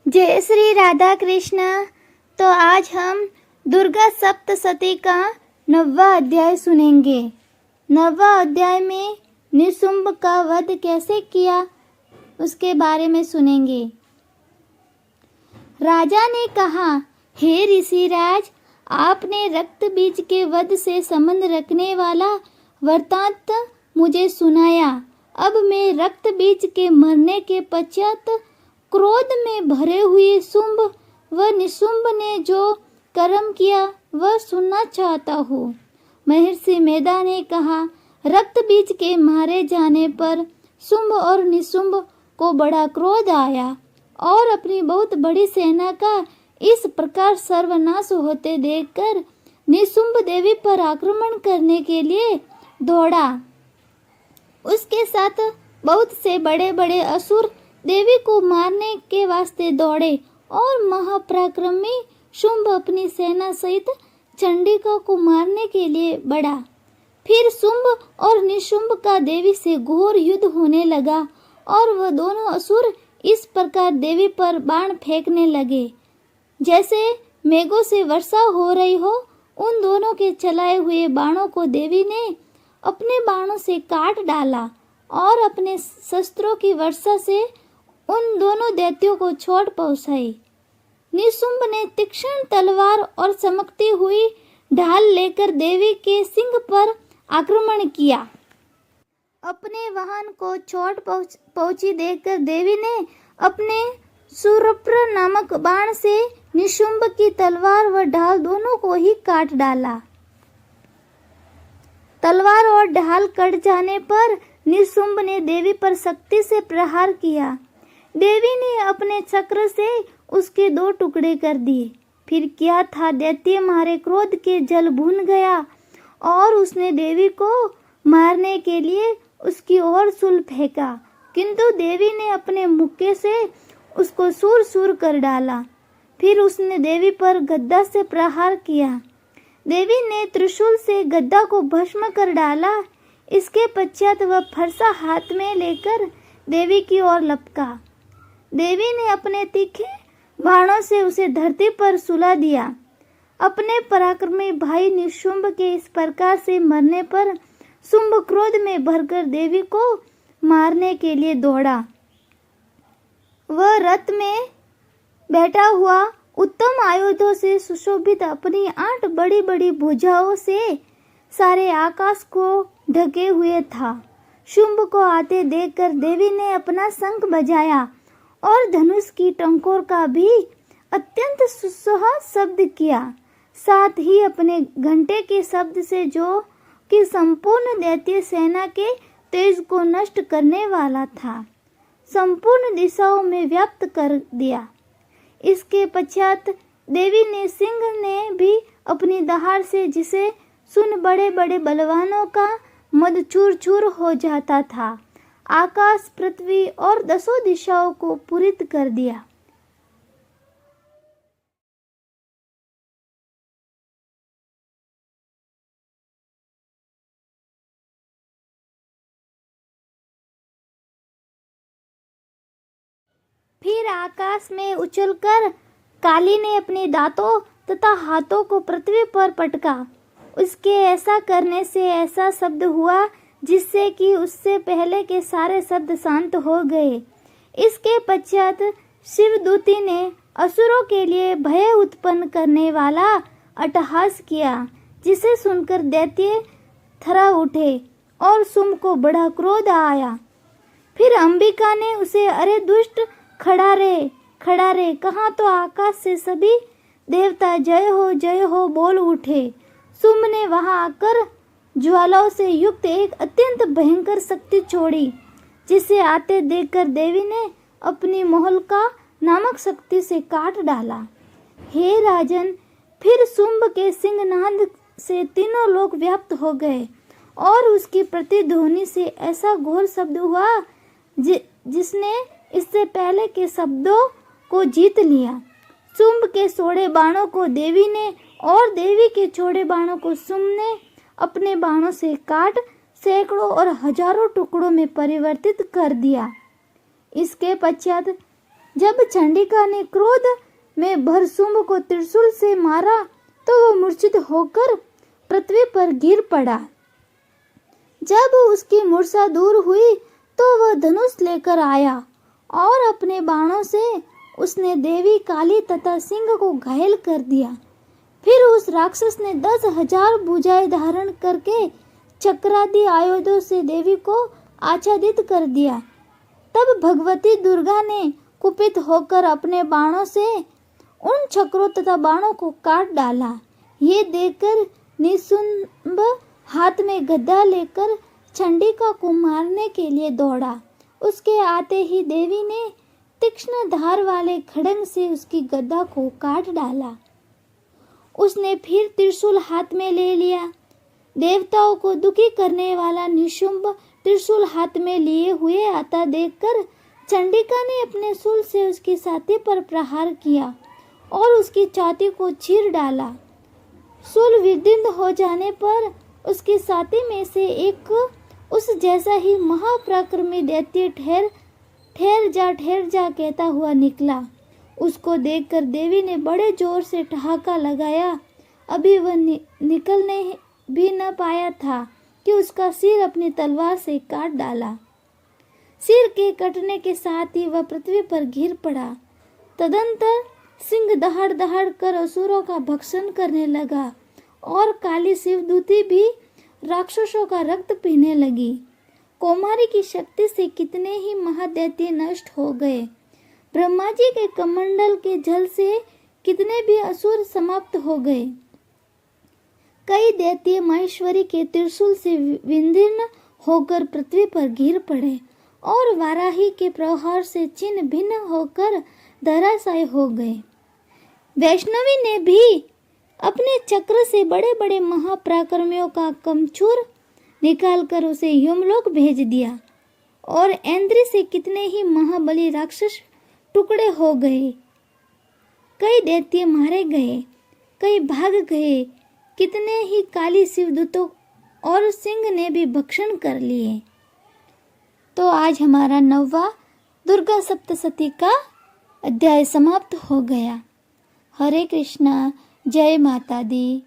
जय श्री राधा कृष्ण। तो आज हम दुर्गा सप्तशती का 9वां अध्याय सुनेंगे। 9वां अध्याय में निशुंभ का वध कैसे किया उसके बारे में सुनेंगे। राजा ने कहा, हे ऋषिराज, आपने रक्त बीज के वध से संबंध रखने वाला वृत्तांत मुझे सुनाया। अब मैं रक्त बीज के मरने के पश्चात क्रोध में भरे हुए शुंभ व निशुंभ ने जो कर्म किया वह सुनना चाहता हूँ। महर्षि मेधा ने कहा, रक्त बीज के मारे जाने पर शुंभ और निशुंभ को बड़ा क्रोध आया और अपनी बहुत बड़ी सेना का इस प्रकार सर्वनाश होते देखकर निशुंभ देवी पर आक्रमण करने के लिए दौड़ा। उसके साथ बहुत से बड़े बड़े असुर देवी को मारने के वास्ते दौड़े और महापराक्रमी शुंभ अपनी सेना सहित चंडिका को मारने के लिए बढ़ा। फिर शुंभ और निशुंभ का देवी से घोर युद्ध होने लगा और वह दोनों असुर इस प्रकार देवी पर बाण फेंकने लगे जैसे मेघों से वर्षा हो रही हो। उन दोनों के चलाए हुए बाणों को देवी ने अपने बाणों से काट डाला और अपने शस्त्रों की वर्षा से उन दोनों दैत्यों को चोट पहुंचाई। निशुंभ ने तीक्ष्ण तलवार और चमकती हुई ढाल लेकर देवी के सिंह पर आक्रमण किया। अपने वाहन को चोट पहुंची देखकर देवी ने अपने सुरप्र नामक बाण से निशुंभ की तलवार व ढाल दोनों को ही काट डाला। तलवार और ढाल कट जाने पर निशुंभ ने देवी पर शक्ति से प्रहार किया। देवी ने अपने चक्र से उसके 2 टुकड़े कर दिए। फिर क्या था, दैत्य मारे क्रोध के जल भून गया और उसने देवी को मारने के लिए उसकी ओर शूल फेंका, किंतु देवी ने अपने मुक्के से उसको सूर सूर कर डाला। फिर उसने देवी पर गद्दा से प्रहार किया। देवी ने त्रिशूल से गद्दा को भस्म कर डाला। इसके पश्चात वह फरसा हाथ में लेकर देवी की ओर लपका। देवी ने अपने तीखे बाणों से उसे धरती पर सुला दिया। अपने पराक्रमी भाई निशुंभ के इस प्रकार से मरने पर शुंभ क्रोध में भरकर देवी को मारने के लिए दौड़ा। वह रथ में बैठा हुआ उत्तम आयुधों से सुशोभित अपनी 8 बड़ी बड़ी भुजाओं से सारे आकाश को ढके हुए था। शुंभ को आते देखकर देवी ने अपना शंख बजाया और धनुष की टंकोर का भी अत्यंत सुसह शब्द किया। साथ ही अपने घंटे के शब्द से जो कि संपूर्ण दैत्य सेना के तेज को नष्ट करने वाला था, संपूर्ण दिशाओं में व्याप्त कर दिया। इसके पश्चात देवी ने सिंह ने भी अपनी दहाड़ से, जिसे सुन बड़े बड़े बलवानों का मद चूर चूर हो जाता था, आकाश, पृथ्वी और 10 दिशाओं को पूरित कर दिया। फिर आकाश में उछलकर काली ने अपने दांतों तथा हाथों को पृथ्वी पर पटका। उसके ऐसा करने से ऐसा शब्द हुआ जिससे कि उससे पहले के सारे शब्द शांत हो गए। इसके पश्चात शिवदूती ने असुरों के लिए भय उत्पन्न करने वाला अट्टहास किया, जिसे सुनकर दैत्य थर्रा उठे और शुंभ को बड़ा क्रोध आया। फिर अंबिका ने उसे, अरे दुष्ट, खड़ा रे, कहाँ तो आकाश से सभी देवता जय हो बोल उठे। शुंभ ने वहां आकर ज्वालाओं से युक्त एक अत्यंत भयंकर शक्ति छोड़ी, जिसे आते देखकर देवी ने अपनी मोहल्का नामक शक्ति से काट डाला। हे राजन, फिर शुंभ के सिंहनाद से तीनों लोक व्याप्त हो गए और उसकी प्रतिध्वनि से ऐसा घोर शब्द हुआ जिसने इससे पहले के शब्दों को जीत लिया। शुंभ के छोड़े बाणों को देवी ने और देवी के छोड़े बाणों को शुंभ ने अपने बाणों से काट सैकड़ों और हजारों टुकड़ों में परिवर्तित कर दिया। इसके पश्चात जब चंडिका ने क्रोध में भरसुंभ को त्रिशूल से मारा तो वह मूर्छित होकर पृथ्वी पर गिर पड़ा। जब उसकी मूर्छा दूर हुई तो वह धनुष लेकर आया और अपने बाणों से उसने देवी काली तथा सिंह को घायल कर दिया। फिर उस राक्षस ने 10,000 भुजाएं धारण करके चक्रादि आयुधों से देवी को आच्छादित कर दिया। तब भगवती दुर्गा ने कुपित होकर अपने बाणों से उन चक्रों तथा बाणों को काट डाला। ये देखकर निशुंभ हाथ में गदा लेकर चंडिका को मारने के लिए दौड़ा। उसके आते ही देवी ने तीक्ष्ण धार वाले खड्ग से उसकी गदा को काट डाला। उसने फिर त्रिशूल हाथ में ले लिया। देवताओं को दुखी करने वाला निशुंभ त्रिशूल हाथ में लिए हुए आता देखकर चंडिका ने अपने शूल से उसकी छाती पर प्रहार किया और उसकी छाती को चीर डाला। शूल विदीर्ण हो जाने पर उसकी छाती में से एक उस जैसा ही महापराक्रमी दैत्य ठहर जा कहता हुआ निकला। उसको देखकर देवी ने बड़े जोर से ठहाका लगाया। अभी वह निकलने भी न पाया था कि उसका सिर अपनी तलवार से काट डाला। सिर के कटने के साथ ही वह पृथ्वी पर गिर पड़ा। तदंतर सिंह दहाड़ दहाड़ कर असुरों का भक्षण करने लगा और काली शिवदूती भी राक्षसों का रक्त पीने लगी। कौमारी की शक्ति से कितने ही महादैत्य नष्ट हो गए। ब्रह्मा जी के कमंडल के जल से कितने भी असुर समाप्त हो गए। कई दैत्य महेश्वरी के त्रिशूल से विदीर्ण होकर पृथ्वी पर गिर पड़े और वाराही के प्रहार से छिन्न भिन्न होकर धराशायी हो गए। वैष्णवी ने भी अपने चक्र से बड़े बड़े महापराक्रमियों का कमचूर निकालकर उसे यमलोक भेज दिया और इंद्र से कितने ही महाबली राक्षस टुकड़े हो गए। कई दैत्य मारे गए, कई भाग गए, कितने ही काली शिवदूतों और सिंह ने भी भक्षण कर लिए। तो आज हमारा 9वां दुर्गा सप्तशती का अध्याय समाप्त हो गया। हरे कृष्णा, जय माता दी।